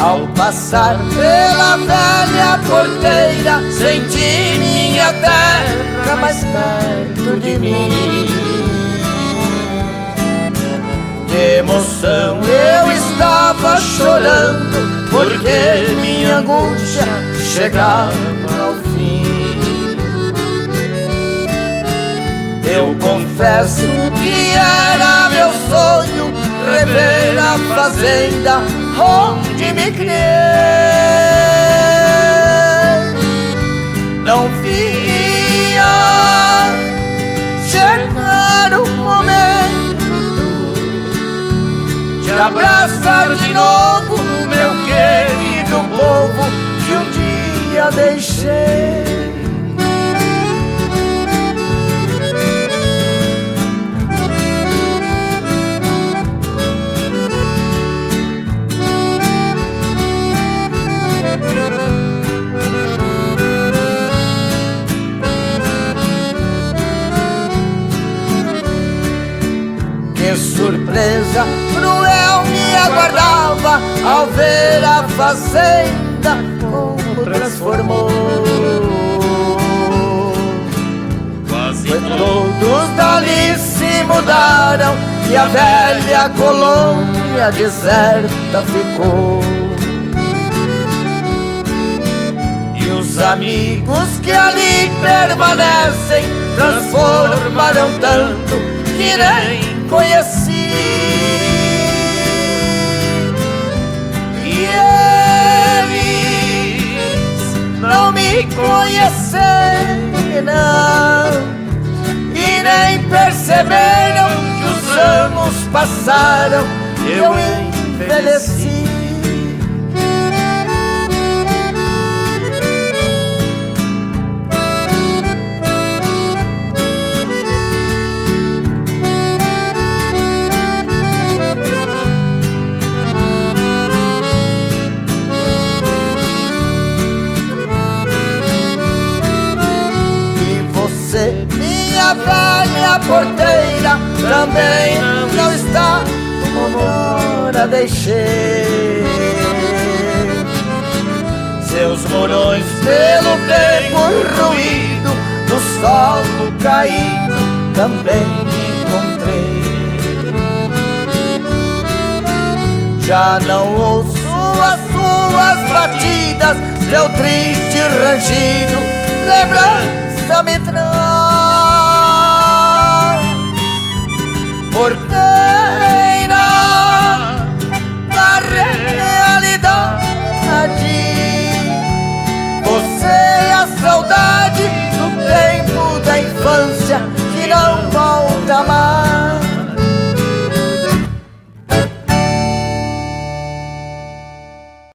Ao passar pela velha porteira, senti minha terra mais perto de mim. De emoção eu estava chorando, porque minha angústia chegava ao fim. Eu confesso que era meu sonho rever a fazenda onde me criei. Não via chegar o momento de abraçar de novo meu querido povo que um dia deixei. Que surpresa cruel me aguardava ao ver a fazenda como transformou. Quase todos dali se mudaram e a velha colônia deserta ficou. E os amigos que ali permanecem transformaram tanto que nem conheci. E eles não me conhecem, não, e nem perceberam que os anos passaram e eu envelheci. Minha velha porteira também não está como ora deixei. Seus morões pelo tempo ruído, no solo caído também encontrei. Já não ouço as suas batidas, seu triste rangido lembrança me traz. Porque